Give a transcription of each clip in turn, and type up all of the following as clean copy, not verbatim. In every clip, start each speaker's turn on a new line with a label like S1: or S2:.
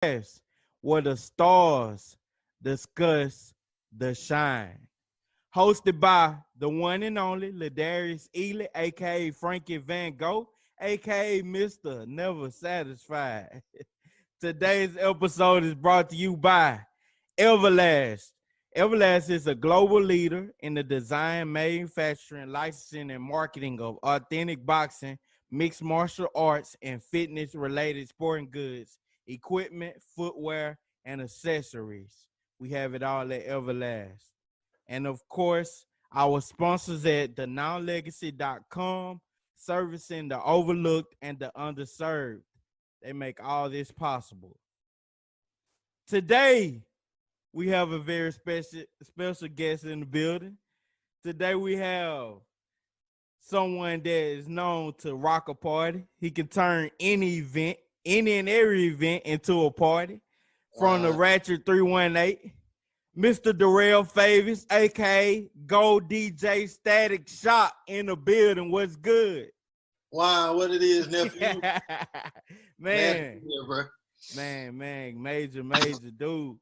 S1: podcast where the stars discuss the shine. Hosted by the one and only Ladarius Ely, aka Frankie Van Gogh, aka Mr. Never Satisfied. Today's episode is brought to you by Everlast. Everlast is a global leader in the design, manufacturing, licensing, and marketing of authentic boxing, mixed martial arts, and fitness related sporting goods, equipment, footwear, and accessories. We have it all at Everlast. And of course, our sponsors at thenowlegacy.com, servicing the overlooked and the underserved. They make all this possible. Today, we have a very special guest in the building. Today, we have someone that is known to rock a party. He can turn any event, any and every event into a party. From the Ratchet 318, Mr. Darrell Favis, aka GoDjStaticShock in the building. What's good?
S2: Wow, what it is, nephew?
S1: Man,
S2: here, bro.
S1: man, major, dude.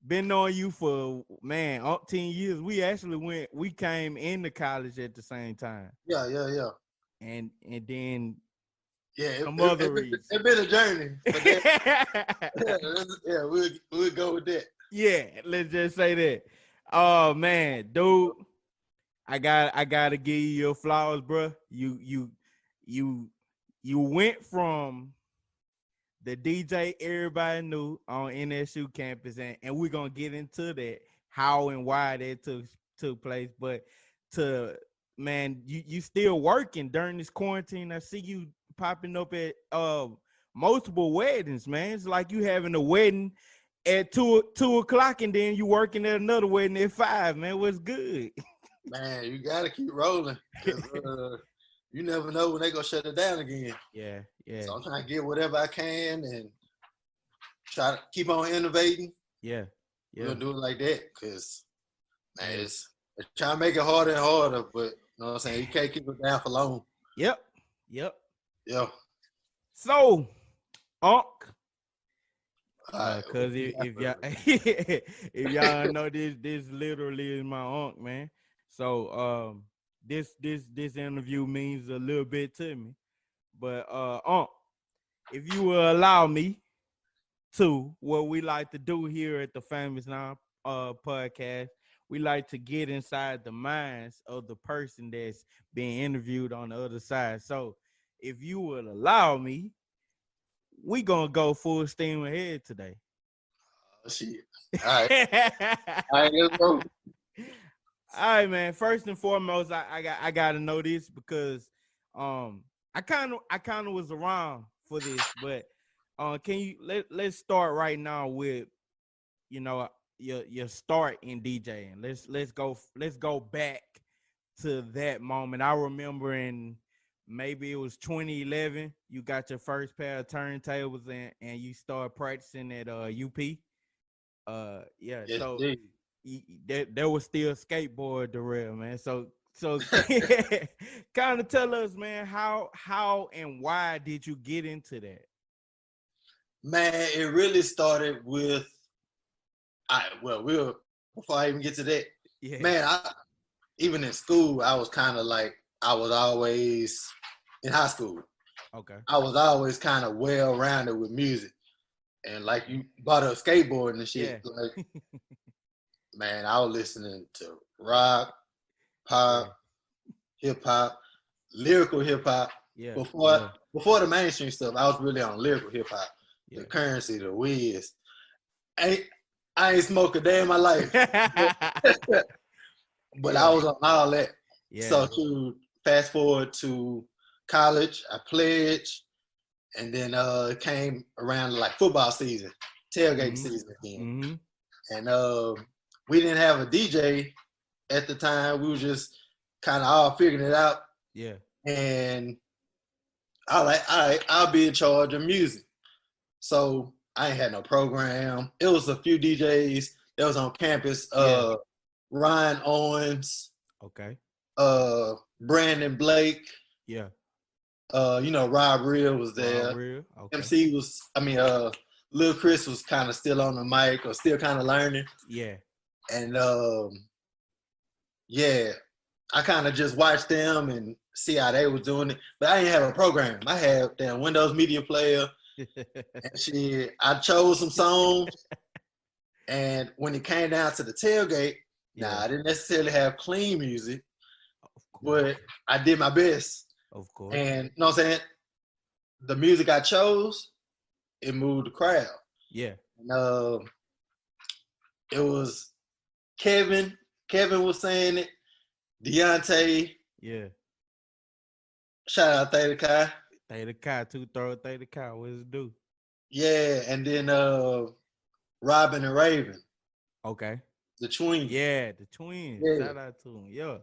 S1: Been knowing you for 10 years. We came into college at the same time.
S2: Yeah.
S1: And then
S2: Some
S1: other reasons.
S2: It's been a journey. But we'll go with that.
S1: Yeah, let's just say that. Oh man, dude, I gotta give you your flowers, bro. You went from the DJ everybody knew on NSU campus, and we're gonna get into that, how and why that took place. But you still working during this quarantine. I see you popping up at multiple weddings, man. It's like you having a wedding at 2 o'clock, and then you working at another wedding at 5. Man, what's good?
S2: Man, you gotta keep rolling. You never know when they gonna shut it down again.
S1: Yeah.
S2: So I'm trying to get whatever I can and try to keep on innovating.
S1: Yeah.
S2: We're gonna do it like that, cause man, it's trying to make it harder and harder, but you know what I'm saying? You can't keep it down for long.
S1: Yep.
S2: Yeah.
S1: So, Unc,
S2: Right,
S1: cause if y'all if y'all know this literally is my unc, man. So this interview means a little bit to me. But Unc, if you will allow me to, what we like to do here at the Famous Now podcast, we like to get inside the minds of the person that's being interviewed on the other side. So if you would allow me, we gonna go full steam ahead today.
S2: Oh, shit. All right, let's go.
S1: All right, man. First and foremost, I gotta know this because I kind of was around for this, but can you let's start right now with your start in DJing. Let's go back to that moment. I remember in maybe it was 2011, you got your first pair of turntables and you started practicing at UP.
S2: Yes,
S1: so
S2: indeed.
S1: there was still skateboard Darrell, man. So kind of tell us, man, how and why did you get into that?
S2: Man, it really started with before I even get to that, man, even in school, I was kind of like, I was always in high school.
S1: Okay.
S2: I was always kind of well-rounded with music. And like you bought a skateboard and shit, like, man, I was listening to rock, pop, hip hop, lyrical hip hop.
S1: Yeah.
S2: Before the mainstream stuff, I was really on lyrical hip hop.
S1: Yeah.
S2: The Currency, the Wiz. I ain't smoked a day in my life. But I was on all that.
S1: Yeah.
S2: So to fast forward to college, I pledged, and then it came around like football season, tailgate season again. And we didn't have a DJ at the time. We were just kind of all figuring it out.
S1: Yeah.
S2: And I like, all right, I'll be in charge of music. So I ain't had no program. It was a few DJs that was on campus. Ryan Owens.
S1: Okay.
S2: Brandon Blake.
S1: Yeah.
S2: Rob Real was there.
S1: Real? Okay.
S2: MC was, Lil Chris was kind of still on the mic or still kind of learning.
S1: Yeah.
S2: And I kind of just watched them and see how they was doing it. But I didn't have a program. I had that Windows Media Player. And shit, I chose some songs. And when it came down to the tailgate, I didn't necessarily have clean music, but I did my best.
S1: Of course.
S2: And you know what I'm saying? The music I chose, it moved the crowd.
S1: Yeah.
S2: And, it was Kevin. Kevin was saying it. Deontay.
S1: Yeah.
S2: Shout out Theta Kai.
S1: Theta Kai, 2-throw Theta Kai. What does it do?
S2: Yeah, and then Robin and Raven.
S1: Okay.
S2: The twins.
S1: Yeah, the twins. Yeah. Shout out to them. Yeah.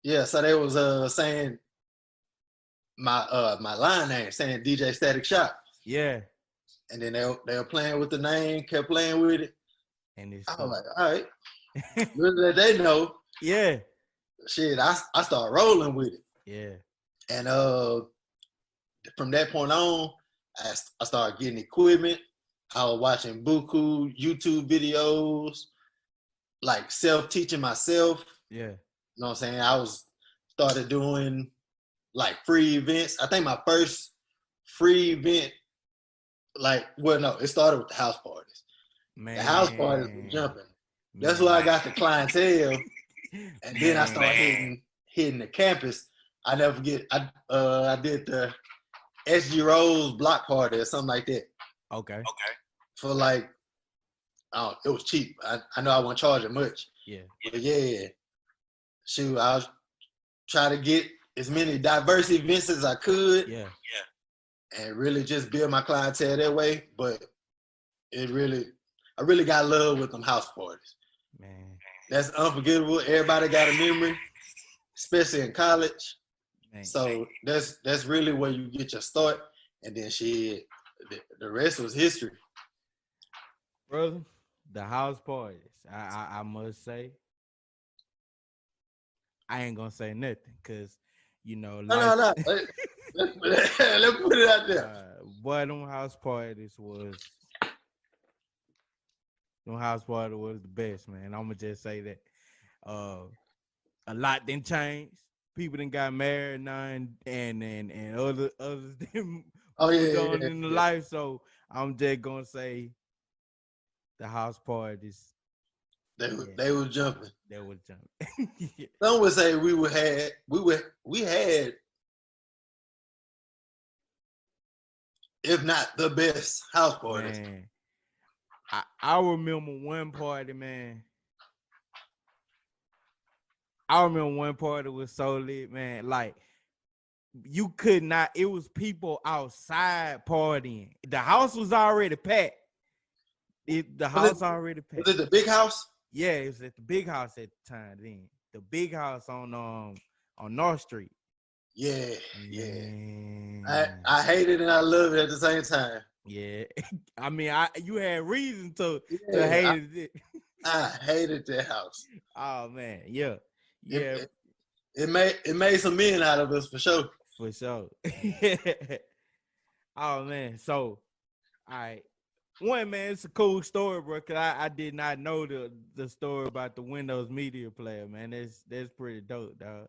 S2: Yeah, so they was saying my line name, saying GoDjStaticShock.
S1: Yeah.
S2: And then they were playing with the name, kept playing with it.
S1: And it's
S2: I was like, all right. Little did they know.
S1: Yeah.
S2: Shit, I started rolling with it.
S1: Yeah.
S2: And from that point on, I started getting equipment. I was watching buku YouTube videos, like self-teaching myself.
S1: Yeah.
S2: You know what I'm saying? I started doing like free events. I think my first free event, it started with the house parties. Man. The house parties were jumping. That's where I got the clientele. And then I started hitting the campus. I never forget, I did the SG Rose block party or something like that.
S1: Okay.
S2: For it was cheap. I know I wasn't charging much.
S1: Yeah.
S2: But yeah. Shoot, I was trying to get as many diverse events as I could.
S1: Yeah.
S2: And really just build my clientele that way. But I really got love with them house parties.
S1: Man.
S2: That's unforgettable. Everybody got a memory, especially in college. Man. So that's really where you get your start. And then the rest was history.
S1: Brother, the house parties, I must say, I ain't gonna say nothing because,
S2: No. Let's put it out there.
S1: Boy, them house parties was the best, man. I'm gonna just say that. A lot didn't change. People done got married now and others didn't going in the life. So I'm just gonna say the house parties.
S2: They were jumping.
S1: They were jumping.
S2: Some would say we had, if not the best house parties.
S1: Man, I remember one party, man. I remember one party was so lit, man. Like, you could not, it was people outside partying. The house was already packed. Already packed.
S2: Was it the big house?
S1: Yeah, it was at the big house at the time then. The big house on North Street.
S2: Yeah. I hate it and I love it at the same time.
S1: Yeah. I mean, you had reason to hate it.
S2: I hated that house.
S1: Oh man, yeah. Yeah.
S2: It made some men out of us for sure.
S1: For sure. Oh man. So, all right. One, man, it's a cool story, bro. Cause I did not know the story about the Windows Media Player, man. That's pretty dope, dog.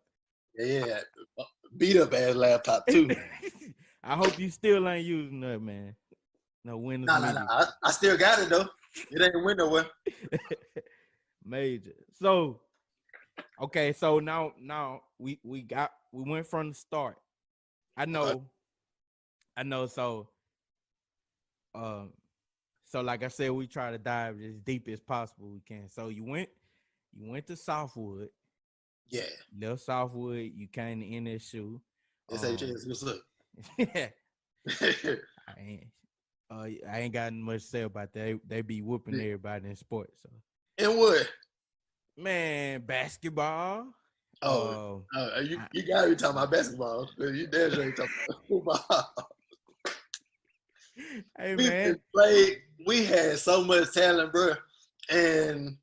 S2: Yeah. Beat up ass laptop too.
S1: I hope you still ain't using that, man. No Windows Media.
S2: No. I still got it though. It ain't went nowhere.
S1: Major. So, okay, so now we went from the start. I know. So like I said, we try to dive as deep as possible we can. So you went to Southwood.
S2: Yeah.
S1: Left Southwood, you came to NSU.
S2: SHS, what's up?
S1: Yeah. I ain't got much to say about that. They be whooping everybody in sports. So.
S2: And what?
S1: Man, basketball.
S2: You gotta be talking about basketball. You damn sure ain't talking about football.
S1: Hey man,
S2: we had so much talent, bro, and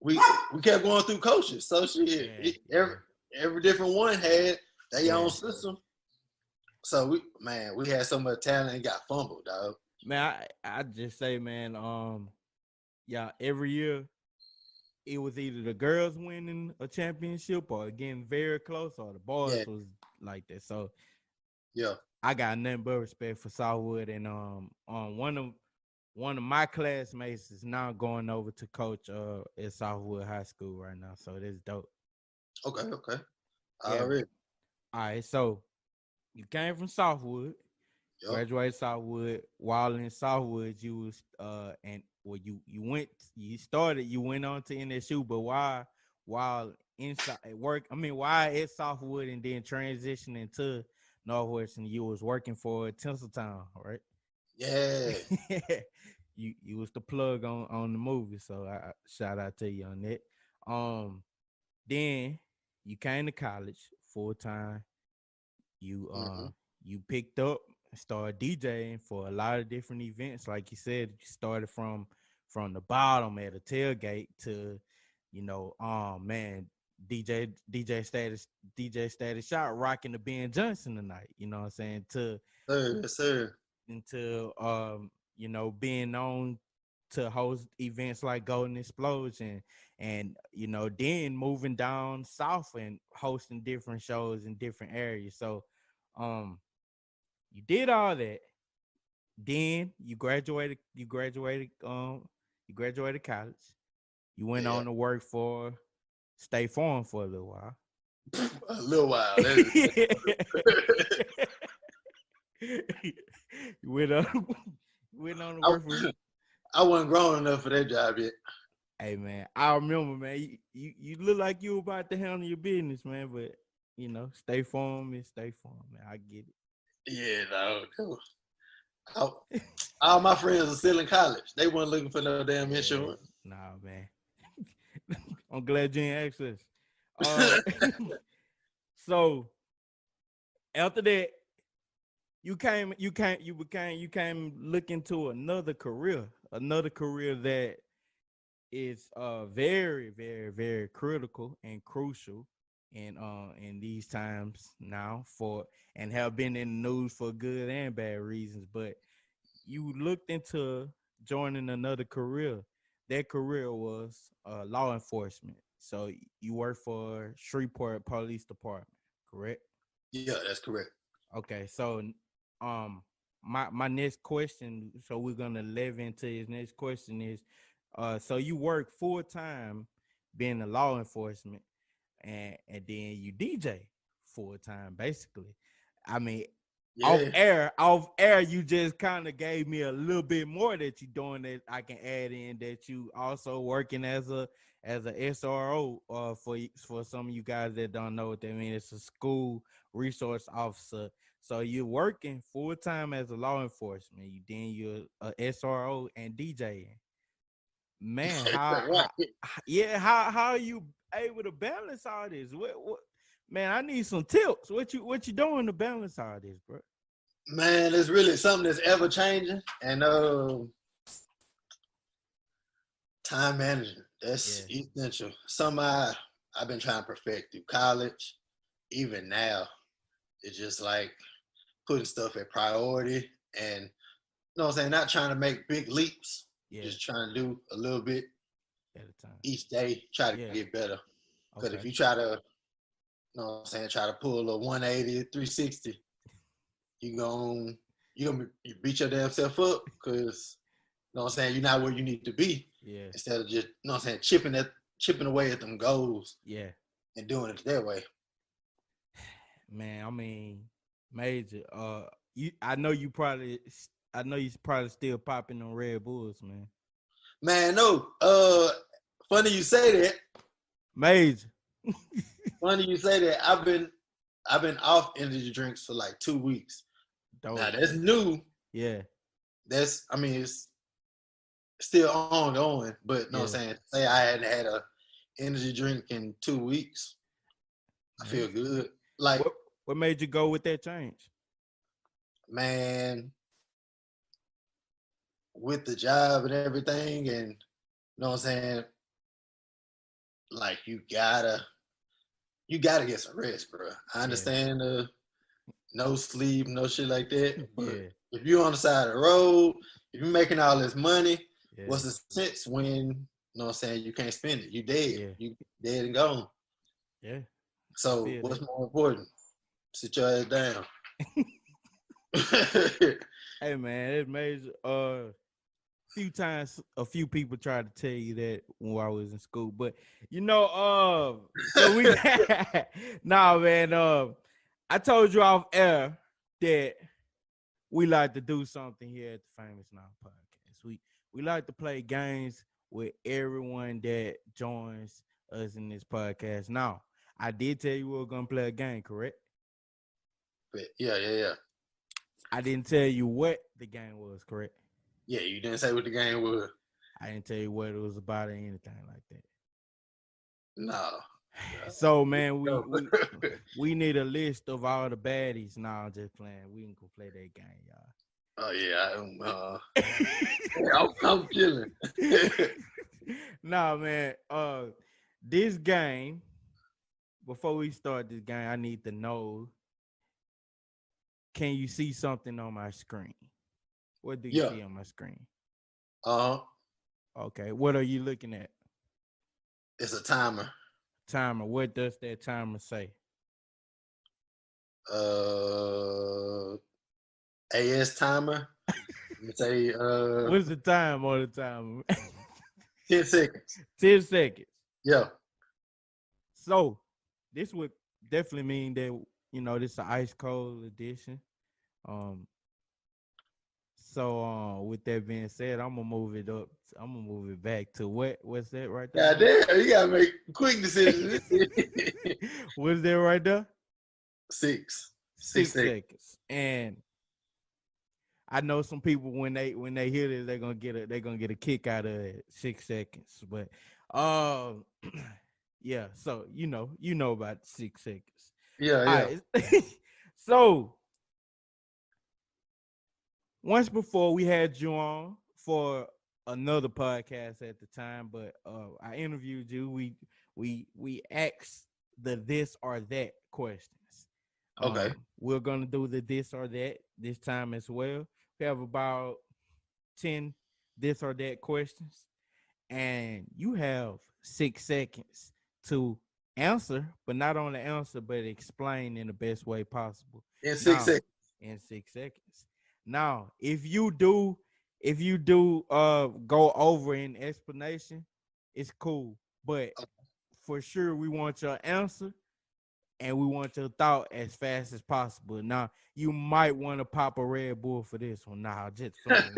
S2: we kept going through coaches. So shit, every different one had their own system. So we had so much talent and got fumbled, dog.
S1: Man, I just say, man, yeah, every year it was either the girls winning a championship or getting very close, or the boys
S2: Yeah,
S1: was like that. So
S2: yeah.
S1: I got nothing but respect for Southwood, and one of my classmates is now going over to coach at Southwood High School right now. So that's dope.
S2: Okay, okay.
S1: Yeah.
S2: Already.
S1: All right. So you came from Southwood,
S2: Yep.
S1: graduated Southwood. While in Southwood, you was and well, you went on to NSU, but while inside at work, I mean, why at Southwood and then transitioning to Northwestern, you was working for Tinseltown, right?
S2: Yeah.
S1: You was the plug on the movie, so I shout out to you on that. Um, then you came to college full time. You
S2: Hmm.
S1: you picked up and started DJing for a lot of different events. Like you said, you started from the bottom at a tailgate to, man, DJ Status Shot rocking the Ben Johnson tonight. You know what I'm saying?
S2: Sir, yes, sir.
S1: Into being known to host events like Golden Explosion, and then moving down south and hosting different shows in different areas. So um you did all that, then you graduated college, you went
S2: Yeah.
S1: on to work for State Farm for a little while.
S2: A little while.
S1: You went on went on to
S2: I,
S1: work for.
S2: I wasn't grown enough for that job yet.
S1: Hey man, I remember, man. You look like you were about to handle your business, man. But Stay Farm is Stay Farm, man. I get
S2: Yeah, no. All my friends are still in college. They weren't looking for no damn
S1: it. Yeah,
S2: insurance.
S1: nah, man. I'm glad you ain't access. Uh, so after that, you came looking to another career that is very, very, very critical and crucial in these times now, for and have been in the news for good and bad reasons. But you looked into joining another career. That career was law enforcement. So you work for Shreveport Police Department, correct?
S2: Yeah, that's correct.
S1: Okay, so um my next question, so we're gonna live into his next question is so you work full time being a law enforcement, and then you DJ full time basically. I mean,
S2: Yeah.
S1: off air, you just kind of gave me a little bit more that you doing, that I can add in, that you also working as a SRO for some of you guys that don't know what that means. It's a school resource officer. So you're working full time as a law enforcement. You're a SRO and DJing. Man,
S2: Right.
S1: how are you able to balance all this? What man, I need some tips. What you doing to balance all this, bro?
S2: Man, it's really something that's ever changing. And time management. That's
S1: Yeah.
S2: essential. I've been trying to perfect through college. Even now, it's just like putting stuff at priority and what I'm saying, not trying to make big leaps,
S1: Yeah.
S2: just trying to do a little bit
S1: At a time.
S2: each day, try to
S1: Yeah.
S2: get better. Because if
S1: Okay.
S2: you try to, try to pull a 180, 360, you gonna beat your damn self up because you're not where you need to be.
S1: Yeah.
S2: Instead of just, chipping away at them goals
S1: Yeah.
S2: and doing it their way.
S1: Man, I mean, major. I know you probably still popping on Red Bulls, man.
S2: Man, no. Funny you say that.
S1: Major.
S2: Funny you say that. I've been off energy drinks for like 2 weeks. Now
S1: Dope.
S2: that's new.
S1: Yeah.
S2: It's still ongoing, but
S1: Yeah.
S2: say I hadn't had a energy drink in 2 weeks, I feel
S1: Major.
S2: good. Like,
S1: What made you go with that change?
S2: man, with the job and everything, and like you gotta get some rest, bro. I
S1: Yeah.
S2: understand no sleep, no shit like that. But
S1: Yeah.
S2: if you're on the side of the road, if you're making all this money,
S1: Yeah.
S2: what's the sense when, you know what I'm saying, you can't spend it? You dead.
S1: Yeah.
S2: You dead and gone.
S1: Yeah.
S2: So what's more important? Sit your ass down.
S1: Hey man, it made few times a few people tried to tell you that when I was in school, but so we nah man, I told you off air that we like to do something here at the Famous Now podcast. We like to play games with everyone that joins us in this podcast. Now, I did tell you we were gonna play a game, correct?
S2: Yeah.
S1: I didn't tell you what the game was, correct?
S2: Yeah, you didn't say what the game was.
S1: I didn't tell you what it was about or anything like that.
S2: No.
S1: So man, we need a list of all the baddies. Nah, I'm just playing. We can go play that game, y'all.
S2: Oh yeah, I'm killing.
S1: Nah, man. This game. Before we start this game, I need to know: can you see something on my screen? What do you see on my screen? Okay. What are you looking at?
S2: It's a timer.
S1: Timer. What does that timer say?
S2: AS timer. Say
S1: What's the time on the timer?
S2: 10 seconds.
S1: 10 seconds.
S2: Yeah.
S1: So this would definitely mean that this is an ice cold edition. So with that being said, I'm gonna move it up. I'm gonna move it back to what's that right there?
S2: God damn, you gotta make quick decisions.
S1: What's that right there?
S2: 6
S1: seconds. And I know some people when they hear this, they're gonna get a kick out of it. 6 seconds. But yeah, so you know about 6 seconds.
S2: Yeah.
S1: Right. So once before we had you on for another podcast at the time, but I interviewed you. We asked the this or that questions.
S2: Okay.
S1: We're gonna do the this or that this time as well. We have about 10 this or that questions, and you have 6 seconds to answer, but not only answer, but explain in the best way possible.
S2: In 6 seconds.
S1: In 6 seconds. Now, if you do go over in explanation, it's cool. But for sure, we want your answer and we want your thought as fast as possible. Now, you might want to pop a Red Bull for this one. Nah, just playing.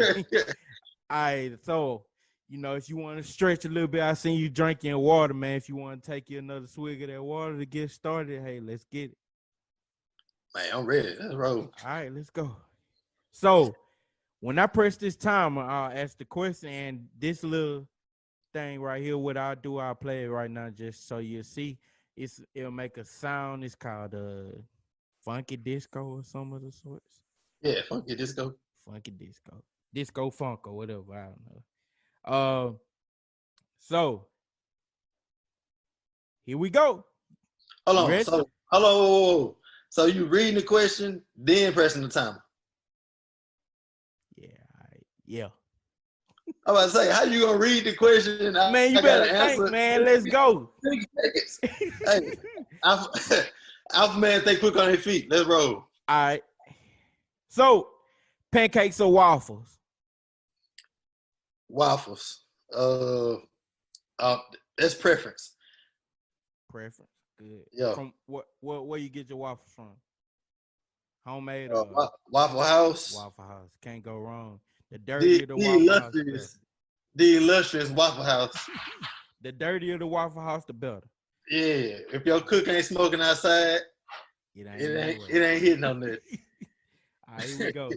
S1: All right, so if you want to stretch a little bit, I seen you drinking water, man. If you want to take you another swig of that water to get started, hey, let's get it.
S2: Man, I'm ready. Let's roll.
S1: All right, let's go. So when I press this timer, I'll ask the question, and this little thing right here, what I'll do, I'll play it right now just so you'll see. It'll make a sound. It's called funky disco or some of the sorts.
S2: Yeah, funky disco.
S1: Funky disco. Disco funk or whatever. I don't know. So here we go.
S2: Hold on. So hello. So you reading the question, then pressing the timer.
S1: Yeah, all right. Yeah.
S2: I was about to say, how you gonna read the question?
S1: Man, you better think, man. Let's go.
S2: 6 seconds. Hey, Alpha Man, think quick on his feet. Let's roll.
S1: All right. So, pancakes or waffles?
S2: Waffles. That's preference.
S1: Preference. Good.
S2: Yeah.
S1: From where you get your waffles from? Homemade
S2: Waffle House.
S1: Waffle House. Can't go wrong. The dirtier the Waffle House,
S2: the illustrious Waffle House.
S1: The dirtier the Waffle House, the better.
S2: Yeah. If your cook ain't smoking outside, it ain't hitting on that.
S1: All right, here we go.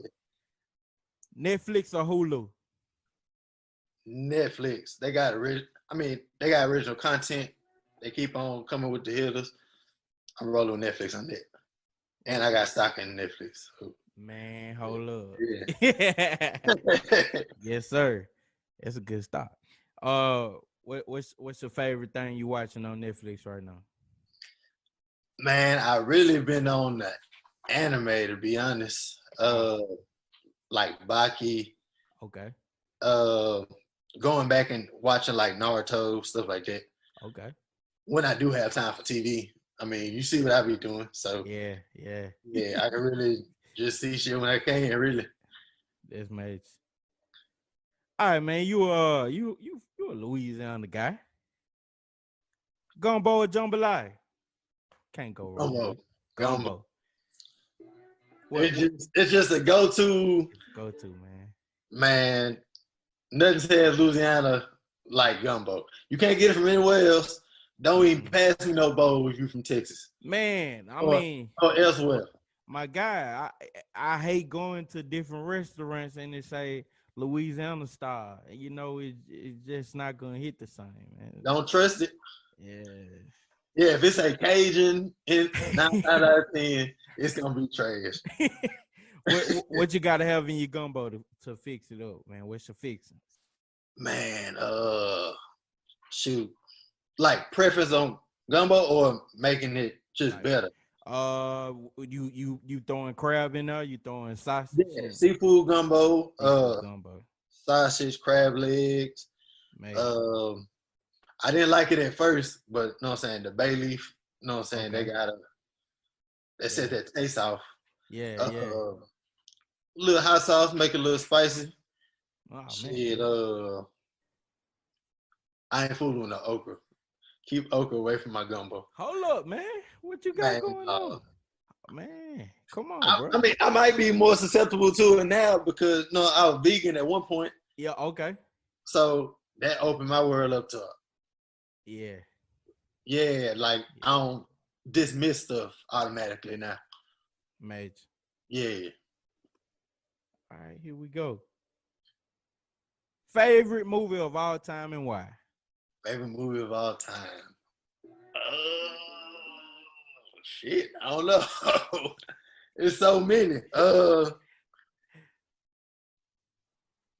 S1: Netflix or Hulu?
S2: Netflix. They got original content. They keep on coming with the hitters. I'm rolling Netflix on that. And I got stock in Netflix.
S1: Man, hold up.
S2: Yeah.
S1: Yes, sir. That's a good start. What's your favorite thing you watching on Netflix right now?
S2: Man, I really been on that Anime, to be honest. Like Baki.
S1: Okay.
S2: Going back and watching like Naruto, stuff like that.
S1: Okay.
S2: When I do have time for TV. I mean, you see what I be doing. So
S1: Yeah.
S2: I can really just see shit when I can, really.
S1: That's major. All right, man. You a Louisiana guy. Gumbo or jambalaya? Can't go wrong with it. Gumbo.
S2: It's just a go-to.
S1: Go-to, man.
S2: Man, nothing says Louisiana like gumbo. You can't get it from anywhere else. Don't even pass me no bowl if you from Texas.
S1: Man, I mean,
S2: or elsewhere.
S1: My guy, I hate going to different restaurants and they say Louisiana style. You know, it's just not gonna hit the same, man.
S2: Don't trust it.
S1: Yeah,
S2: if it's a Cajun, 9 out of 10, it's gonna be trash.
S1: what you gotta have in your gumbo to fix it up, man? What's your fixing?
S2: Man, shoot, like preference on gumbo or making it just better.
S1: You throwing crab in there? You throwing sausage?
S2: Yeah, seafood gumbo.
S1: Gumbo.
S2: Sausage, crab legs. I didn't like it at first, but you know what I'm saying, the bay leaf, you know what I'm saying, they set that taste off.
S1: Yeah.
S2: Little hot sauce, make it a little spicy.
S1: Oh,
S2: shit, I ain't fooling with no okra. Keep okra away from my gumbo.
S1: Hold up, man. What you got going on? Man, come on, bro.
S2: I mean, I might be more susceptible to it now because I was vegan at one point.
S1: Yeah, okay.
S2: So that opened my world up to it.
S1: Yeah,
S2: like I don't dismiss stuff automatically now.
S1: Major.
S2: Yeah.
S1: All right, here we go. Favorite movie of all time and why?
S2: Favorite movie of all time. Shit, I don't know. It's so many.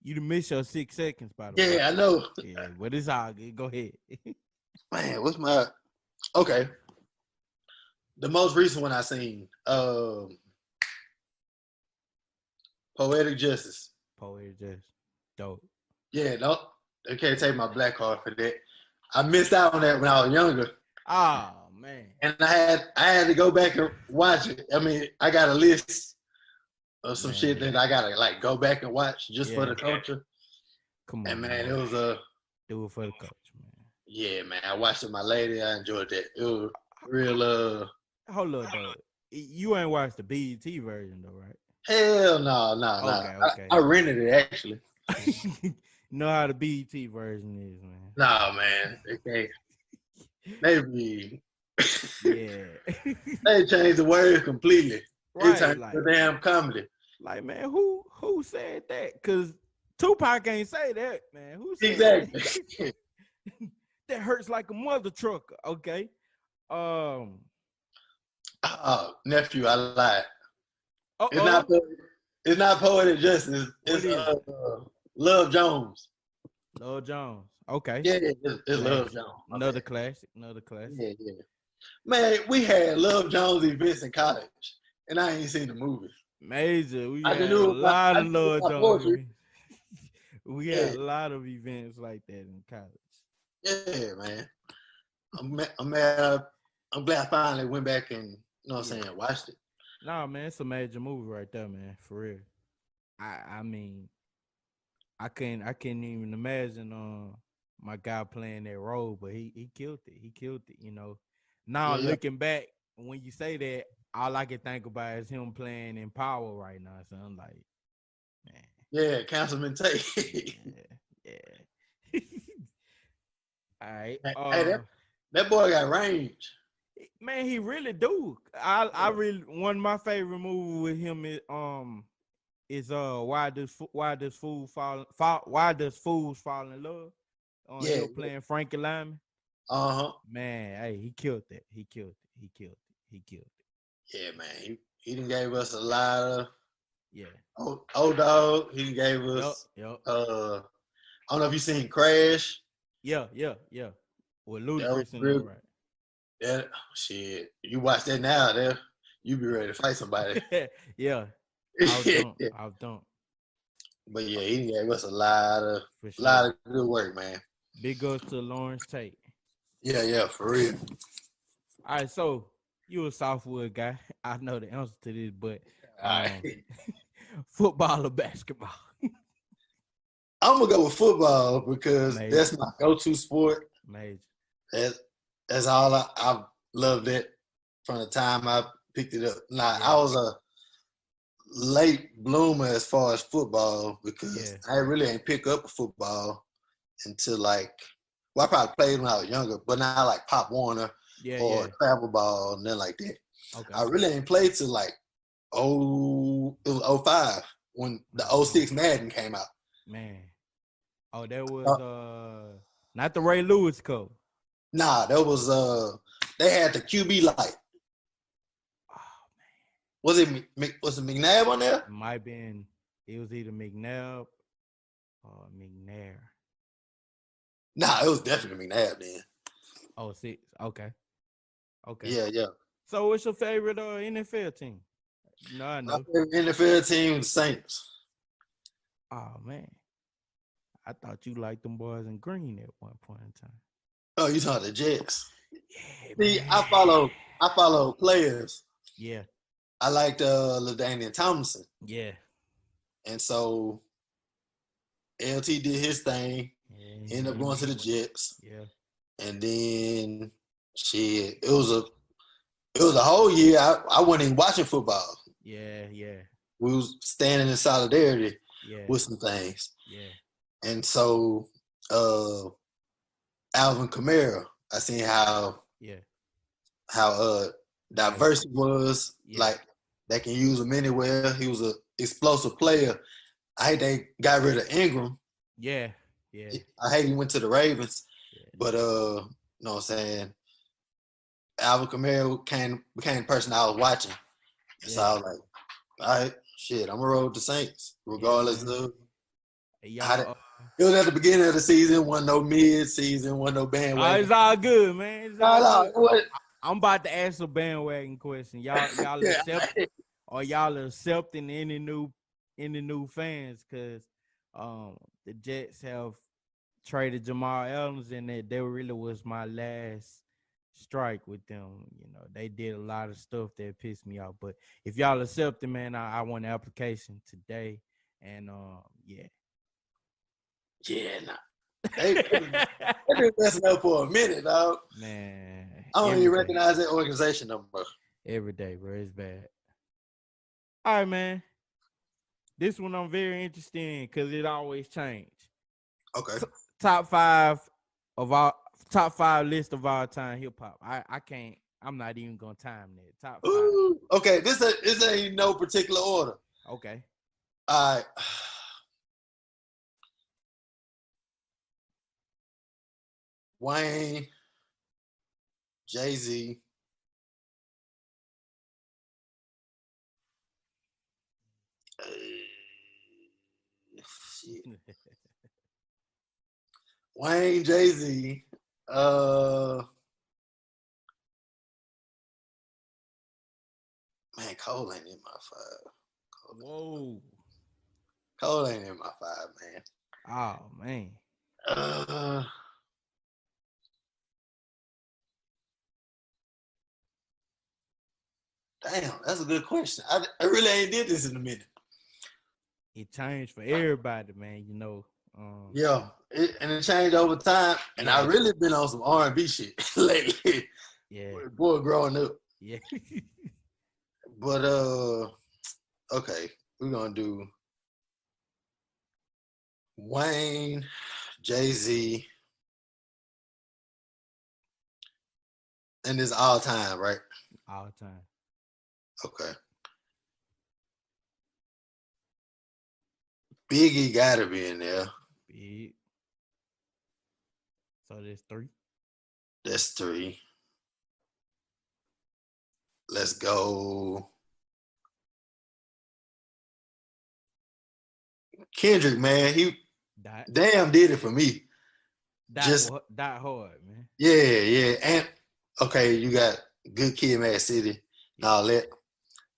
S1: You missed your 6 seconds, by the way.
S2: Yeah, I know.
S1: Yeah, but it's all good. Go ahead.
S2: Man, what's my... Okay. The most recent one I seen, Poetic Justice.
S1: Poetic Justice. Dope.
S2: Yeah, no, they can't take my black card for that. I missed out on that when I was younger.
S1: Oh, man.
S2: And I had to go back and watch it. I mean, I got a list of some shit that I gotta like go back and watch just for the culture.
S1: Come on,
S2: and man, it was
S1: do it for the culture, man.
S2: Yeah, man. I watched it with my lady. I enjoyed that. It was real.
S1: Hold up, though. You ain't watched the BET version, though, right?
S2: Hell no.
S1: Okay.
S2: I rented it actually.
S1: Know how the BET version is, man.
S2: Nah, man. They can't. Maybe.
S1: Yeah.
S2: They changed the words completely.
S1: Right,
S2: it turned to damn comedy.
S1: Like, man, who said that? Because Tupac ain't say that, man. Who said
S2: exactly
S1: that? That hurts like a mother trucker. Okay.
S2: Nephew, I lied. It's not Poetic Justice. It's Love Jones.
S1: Love Jones. Okay.
S2: Yeah, it's Love Jones.
S1: Another classic.
S2: Yeah. Man, we had Love Jones events in college, and I ain't seen the movie.
S1: Major. We had a lot of Love Jones. We had a lot of events like that in college.
S2: Yeah, man. I'm mad. I'm glad I finally went back and watched it.
S1: Nah, man, it's a major movie right there, man. For real. I mean, I couldn't even imagine my guy playing that role, but he killed it. He killed it, you know. Now looking back, when you say that, all I can think about is him playing in Power right now. So I'm like, man.
S2: Yeah, Councilman Tate.
S1: yeah. All right.
S2: Hey, that boy got range.
S1: Man, he really do. I really, one of my favorite movies with him is Why Does Fools Fall in Love? Him playing Frankie Lyman. Man, hey, he killed that. He killed it.
S2: Yeah, man. He done gave us a lot of
S1: Yeah.
S2: Old dog. He gave us.
S1: Yep.
S2: I don't know if you seen Crash.
S1: Yeah. With Ludacris in there, right?
S2: Yeah, shit. You watch that now, You be ready to fight somebody.
S1: Yeah. I was done.
S2: But yeah, he gave us a lot of good work, man.
S1: Big ups to Lawrence Tate.
S2: Yeah, for real.
S1: All right, so you a softwood guy. I know the answer to this, but football or basketball?
S2: I'm gonna go with football because that's my go-to sport.
S1: Major.
S2: That's all I've loved it from the time I picked it up. Now I was a late bloomer as far as football because I really ain't pick up football until like, well, I probably played when I was younger, but not like Pop Warner or travel ball and then like that. Okay. I really ain't played till like it was 05 when the 06 Madden came out.
S1: Man. Oh, that was not the Ray Lewis Cup.
S2: Nah, that was they had the QB light. Oh man. Was it McNabb on there?
S1: It might have been. It was either McNabb or McNair.
S2: Nah, it was definitely McNabb then.
S1: Oh, 6. Okay.
S2: Yeah.
S1: So what's your favorite NFL team? No, I know.
S2: My favorite NFL team is the Saints.
S1: Oh man. I thought you liked them boys in green at one point in time.
S2: Oh, you talking the Jets?
S1: Yeah,
S2: see,
S1: man.
S2: I follow players.
S1: Yeah.
S2: I liked LaDainian Tomlinson.
S1: Yeah.
S2: And so LT did his thing. Ended up going to the Jets.
S1: Yeah.
S2: And then shit, it was a whole year. I wasn't even watching football.
S1: Yeah.
S2: We was standing in solidarity with some things.
S1: Yeah. And
S2: so Alvin Kamara, I seen how diverse he was. Like they can use him anywhere. He was an explosive player. I hate they got rid of Ingram.
S1: Yeah.
S2: I hate he went to the Ravens. But you know what I'm saying? Alvin Kamara became the person I was watching. So I was like, all right, shit, I'm gonna roll with the Saints, regardless of it was at the beginning of the season, wasn't no mid-season, wasn't no bandwagon.
S1: It's all good, man. It's all good. I'm about to ask a bandwagon question. Y'all accept or y'all accepting any new fans because the Jets have traded Jamal Adams and that really was my last strike with them. You know, they did a lot of stuff that pissed me off. But if y'all accept it, man, I want an application today. And
S2: yeah, nah. They've been messing up for a minute, dog.
S1: Man.
S2: I don't even recognize that organization no more.
S1: Every day, bro. It's bad. All right, man. This one I'm very interested in because it always change.
S2: Okay.
S1: Top five list of all time hip hop. I'm not even gonna time that. Top 5.
S2: Ooh, okay, this ain't no particular order.
S1: Okay.
S2: All right. Wayne, Jay-Z, shit. Wayne, Jay-Z, man, Cole ain't in my 5.
S1: Whoa.
S2: Cole ain't in my 5, man.
S1: Oh man.
S2: Damn, that's a good question. I really ain't did this in a minute.
S1: It changed for everybody, man. You know.
S2: Yeah, it changed over time, and I really been on some R&B shit lately.
S1: Yeah,
S2: boy, growing up.
S1: Yeah.
S2: But okay, we're gonna do Wayne, Jay-Z, and it's all time, right?
S1: All time.
S2: Okay. Biggie gotta be in there.
S1: Big. So there's 3.
S2: That's 3. Let's go. Kendrick, man, he damn did it for me.
S1: Die hard, man.
S2: Yeah. And okay, you got Good Kid, Mad City, and all that.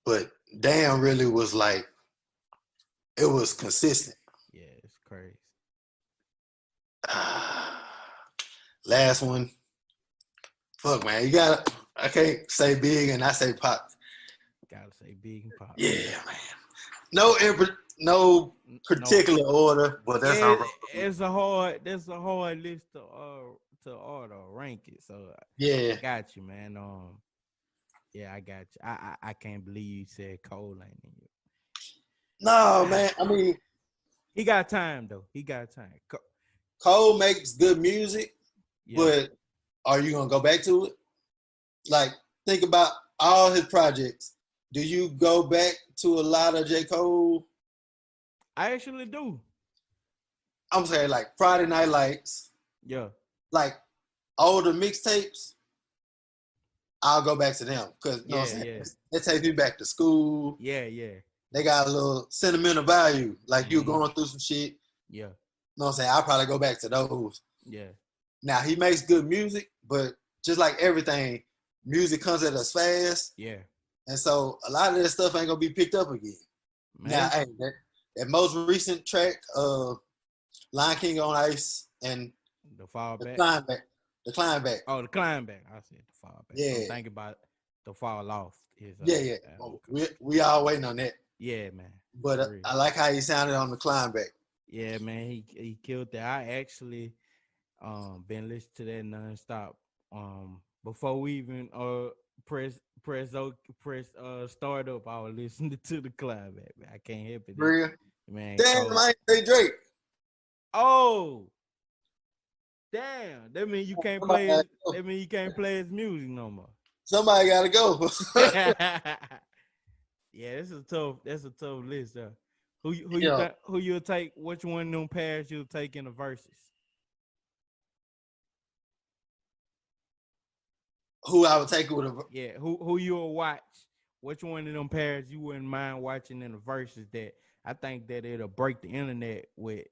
S2: But Damn really was like, it was consistent.
S1: Yeah, it's crazy.
S2: Last one. Fuck, man. I can't say Big and I say Pop.
S1: Gotta say Big and Pop.
S2: Yeah, man. No particular order, but that's all right.
S1: There's a hard list to order rank it. So
S2: Yeah.
S1: I got you, man. Yeah, I got you. I can't believe you said Cole ain't in you.
S2: No, man. I mean,
S1: he got time though. He got time.
S2: Cole makes good music,
S1: yeah.
S2: But are you gonna go back to it? Like, think about all his projects. Do you go back to a lot of J. Cole?
S1: I actually do.
S2: I'm saying like Friday Night Lights.
S1: Yeah.
S2: Like older mixtapes. I'll go back to them because you know what I'm saying? It takes me back to school.
S1: Yeah, yeah.
S2: They got a little sentimental value. Like you going through some shit.
S1: Yeah.
S2: You know what I'm saying? I'll probably go back to those.
S1: Yeah.
S2: Now he makes good music, but just like everything, music comes at us fast.
S1: Yeah.
S2: And so a lot of that stuff ain't gonna be picked up again. Man. Now, hey, that most recent track, Lion King on Ice and
S1: the Fall Back.
S2: The Climb Back.
S1: Oh, the Climb Back. I said the Fall Back.
S2: Yeah.
S1: I'm thinking about the Fall Off.
S2: Yeah. We all waiting on that.
S1: Yeah, man.
S2: But I like how he sounded on the Climb Back.
S1: Yeah, man. He killed that. I actually been listening to that nonstop. Before we even press start up, I was listening to the Climb Back. Man. I can't help it.
S2: Real?
S1: Man.
S2: Damn, I ain't say Drake.
S1: Oh. Damn, that means you can't play his, that means you can't play his music no more.
S2: Somebody gotta go.
S1: Yeah, that's a tough list. Who you'll take? Which one of them pairs you'll take in the verses?
S2: Who I would take with a
S1: who you'll watch? Which one of them pairs you wouldn't mind watching in the verses that I think that it'll break the internet with?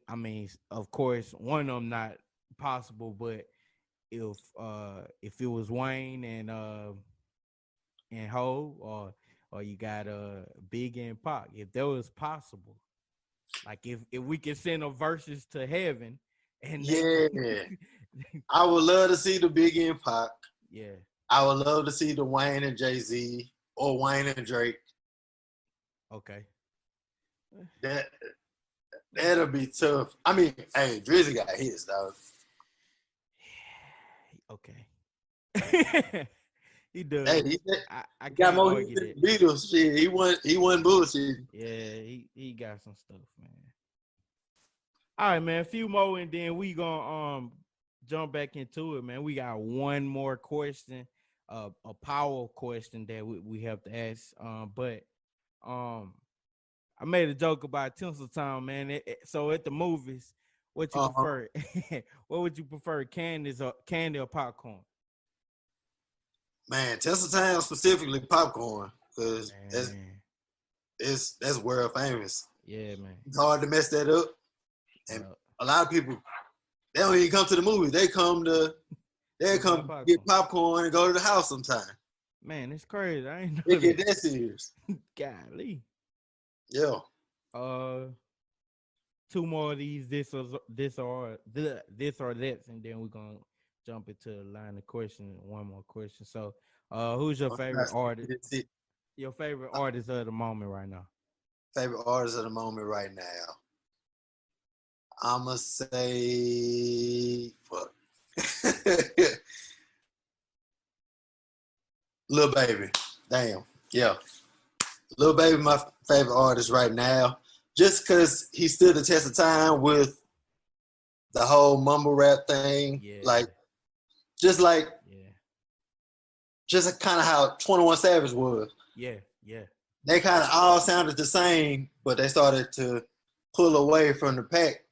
S1: I mean, of course, one of them not possible, but if it was Wayne and Ho, or you got Big and Pac, if that was possible, like if we could send them verses to heaven, and
S2: I would love to see the Big and Pac.
S1: Yeah,
S2: I would love to see the Wayne and Jay-Z or Wayne and Drake.
S1: Okay,
S2: that'll be tough. I mean, hey, Drizzy got his, dog.
S1: Okay. He does.
S2: Hey,
S1: I can't
S2: got more
S1: argue that.
S2: Beatles shit. He won bullshit.
S1: Yeah, he got some stuff, man. All right, man. A few more, and then we gonna jump back into it, man. We got one more question, a power question that we have to ask. But I made a joke about Tinseltown, man. So at the movies, what you prefer? What would you prefer, candy or popcorn?
S2: Man, Tinseltown specifically popcorn, because that's world famous.
S1: Yeah, man.
S2: It's hard to mess that up. And a lot of people, they don't even come to the movies. They come get popcorn and go to the house sometime.
S1: Man, it's crazy. I ain't know
S2: they get that serious.
S1: Golly.
S2: Yeah.
S1: Two more of these this or that, and then we're gonna jump into the line of questions. One more question. So, who's your favorite artist? Your favorite artist of the moment right now?
S2: Favorite artist of the moment right now. I'ma say fuck. Lil Baby. Damn. Yeah. Lil Baby, my favorite artist right now. Just because he stood the test of time with the whole mumble rap thing.
S1: Yeah.
S2: Just kind of how 21 Savage was.
S1: Yeah.
S2: They kind of all sounded the same, but they started to pull away from the pack.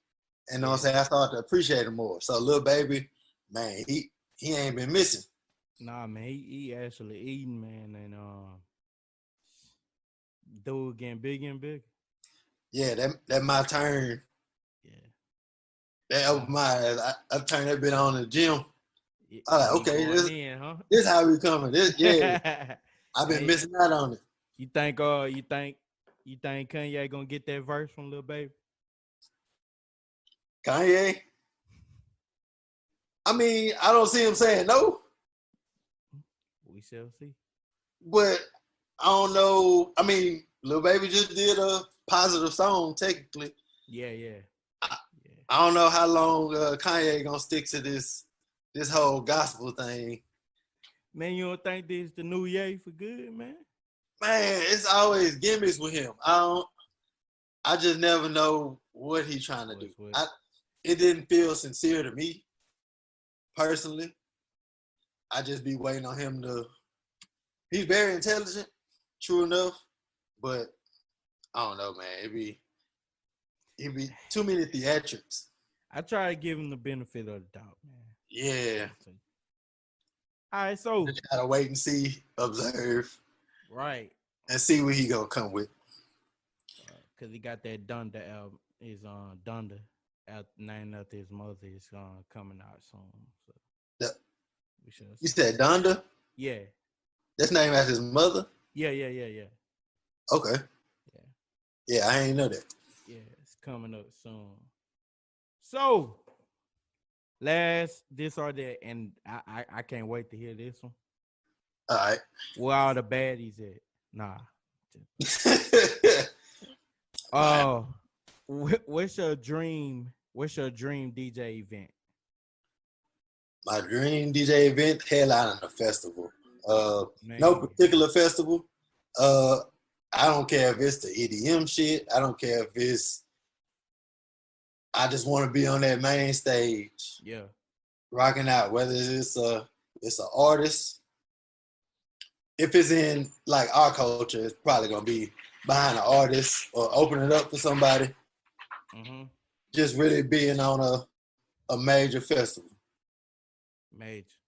S2: And you know what I'm saying? I started to appreciate him more. So Lil Baby, man, he ain't been missing.
S1: Nah, man, he actually eating, man, and dude getting bigger and bigger. Yeah,
S2: that my turn.
S1: Yeah.
S2: That opened my eyes. I turned that bit on in the gym. I like, okay, this how we coming. I've been missing out on it.
S1: You think Kanye gonna get that verse from Lil Baby?
S2: Kanye? I mean, I don't see him saying no.
S1: We shall see.
S2: But I don't know. I mean, Lil Baby just did a positive song, technically.
S1: Yeah.
S2: I don't know how long Kanye gonna stick to this whole gospel thing.
S1: Man, you don't think this the new Ye for good, man?
S2: Man, it's always gimmicks with him. I just never know what he's trying to do. It didn't feel sincere to me, personally. I just be waiting on him to. He's very intelligent, true enough, but I don't know, man. It'd be too many theatrics.
S1: I try to give him the benefit of the doubt, man.
S2: Yeah.
S1: All right, so
S2: just gotta wait and see, observe,
S1: right,
S2: and see what he gonna come with.
S1: Cause he got that Donda album. Is Donda, named after his mother. Is coming out soon. So
S2: you said Donda?
S1: Yeah.
S2: That's named after his mother?
S1: Yeah.
S2: Okay. Yeah, I ain't know that.
S1: Yeah, it's coming up soon. So, this or that, and I can't wait to hear this one.
S2: All right.
S1: Where all the baddies at? Nah. What's your dream? What's your dream DJ event?
S2: My dream DJ event, headlining a festival. No particular festival. I don't care if it's the EDM shit. I don't care if it's. I just want to be on that main stage.
S1: Yeah.
S2: Rocking out, whether it's an artist. If it's in like our culture, it's probably gonna be behind an artist or opening up for somebody.
S1: Mm-hmm.
S2: Just really being on a major festival.
S1: Major.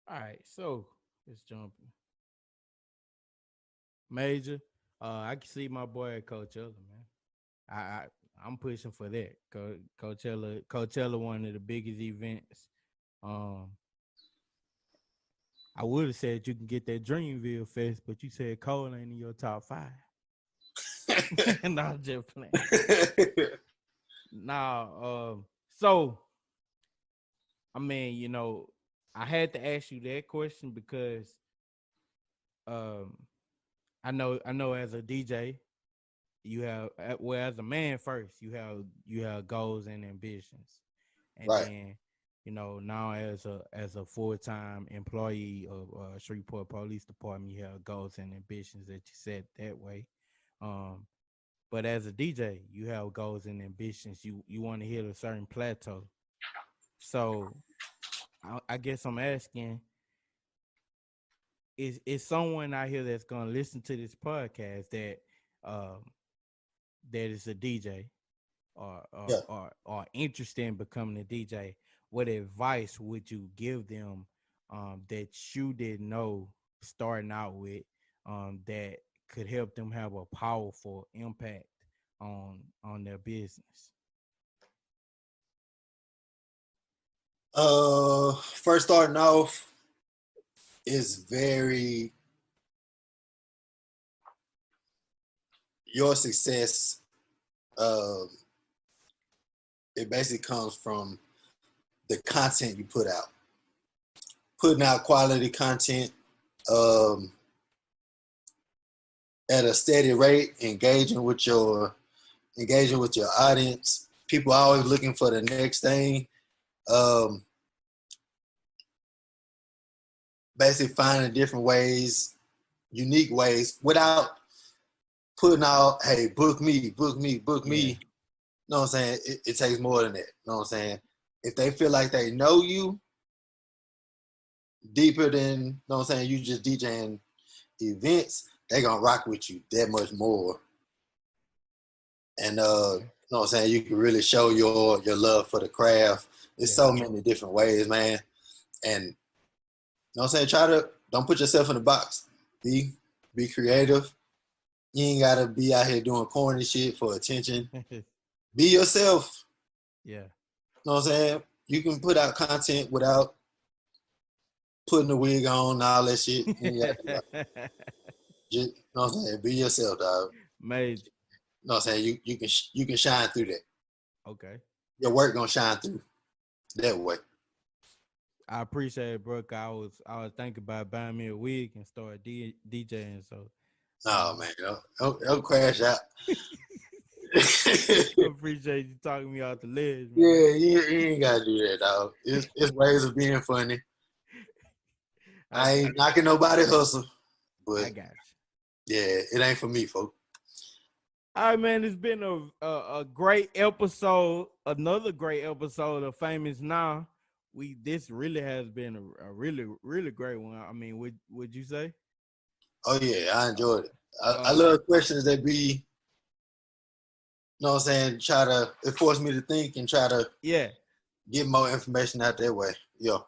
S1: All right, so let's jump in. Major. I can see my boy at Coachella, man. I'm pushing for that. Coachella, one of the biggest events. I would have said you can get that Dreamville Fest, but you said Cole ain't in your top 5. No, I'm just playing. So I mean, I had to ask you that question because I know as a DJ, you have as a man first, you have goals and ambitions. And
S2: right.
S1: Then now as a full-time employee of Shreveport Police Department, you have goals and ambitions that you set that way. But as a DJ, you have goals and ambitions. You want to hit a certain plateau. So I guess I'm asking, is someone out here that's gonna listen to this podcast that is a DJ or interested in becoming a DJ? What advice would you give them that you didn't know starting out with that could help them have a powerful impact on their business?
S2: First starting off is your success. It basically comes from the content you put out. Putting out quality content at a steady rate, engaging with your audience. People are always looking for the next thing. Basically finding different ways, unique ways, without putting out, hey, book me. You know what I'm saying? It takes more than that. You know what I'm saying? If they feel like they know you deeper than, you know what I'm saying, you just DJing events, they gonna rock with you that much more. And you know what I'm saying, you can really show your love for the craft. There's so many different ways, man. And you know what I'm saying, don't put yourself in a box. Be creative. You ain't gotta be out here doing corny shit for attention. Be yourself.
S1: Yeah.
S2: You know what I'm saying? You can put out content without putting the wig on, all that shit. You gotta do that. Just, you know what I'm saying? Be yourself, dog.
S1: Major.
S2: You know what I'm saying? You can shine through that.
S1: Okay.
S2: Your work gonna shine through that way.
S1: I appreciate it, bro. I was thinking about buying me a wig and start DJing. So,
S2: Oh man, don't crash out.
S1: I appreciate you talking me off the ledge, man.
S2: Yeah, you ain't gotta do that, dog. It's ways of being funny. I ain't knocking nobody hustle, but
S1: I got
S2: you. Yeah, it ain't for me, folks.
S1: All right, man. It's been a great episode. Another great episode of Famous Now. This really has been a really great one. I mean, would you say?
S2: Oh yeah, I enjoyed it. I love questions that be, you know what I'm saying, it forced me to think and try to get more information out that way. Yeah.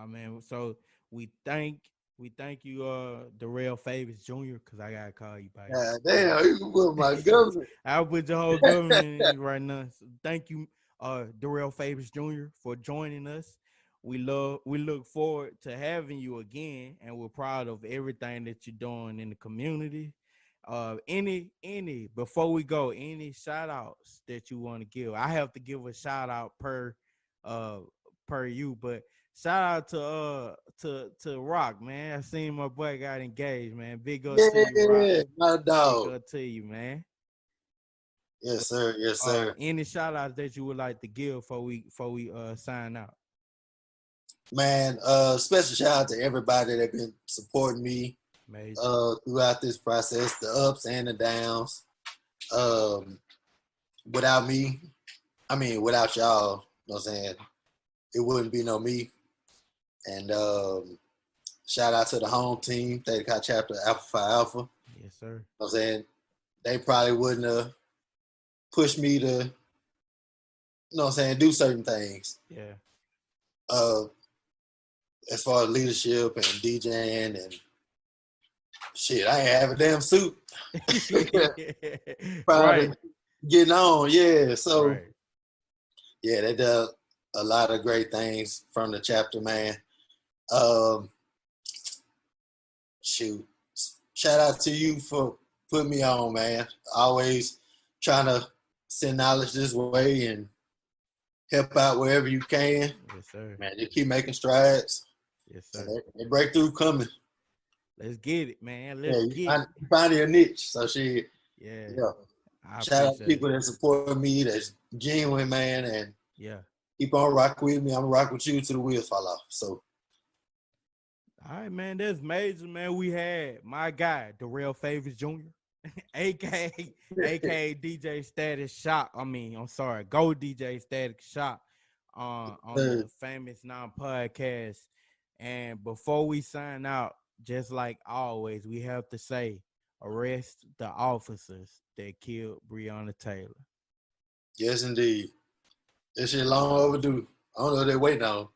S1: Man, so we thank you, Darrell Favors Jr., because I gotta call you by
S2: God damn, you put my government.
S1: I'll put your whole government in right now. So thank you, Darrell Favors Jr., for joining us. We look forward to having you again, and we're proud of everything that you're doing in the community. Any before we go, any shout outs that you want to give? I have to give a shout out per you, but shout out to Rock, man. I seen my boy got engaged, man. Big up to you, Rock.
S2: My dog.
S1: Big up to you, man.
S2: Yes, sir. Yes, sir.
S1: Any shout outs that you would like to give before we sign out?
S2: Man, special shout out to everybody that been supporting me throughout this process, the ups and the downs. Without me, without y'all, you know what I'm saying, it wouldn't be no me. And shout out to the home team, Theta Chi Chapter Alpha Phi Alpha.
S1: Yes, sir.
S2: You know what I'm saying, they probably wouldn't have pushed me to, you know what I'm saying, do certain things.
S1: Yeah.
S2: As far as leadership and DJing and shit, I ain't have a damn suit. Probably getting on, yeah. So yeah, they did a lot of great things from the chapter, man. Shoot, shout out to you for putting me on, man. Always trying to send knowledge this way and help out wherever you can.
S1: Yes, sir.
S2: Man, you keep making strides.
S1: Yes, sir.
S2: The breakthrough coming.
S1: Let's get it, man. Let's get it.
S2: Finding a niche. So shit.
S1: Yeah.
S2: Shout out to people that support me, that's genuine, man, and keep on rocking with me. I'm gonna rock with you till the wheels fall off. So
S1: all right, man. That's major, man. We had my guy, Darrell Favors Jr., aka GoDjStaticShock. I'm sorry, GoDjStaticShock on the Famous Now podcast. And before we sign out, just like always, we have to say, arrest the officers that killed Breonna Taylor.
S2: Yes, indeed. This shit long overdue. I don't know what they're waiting on.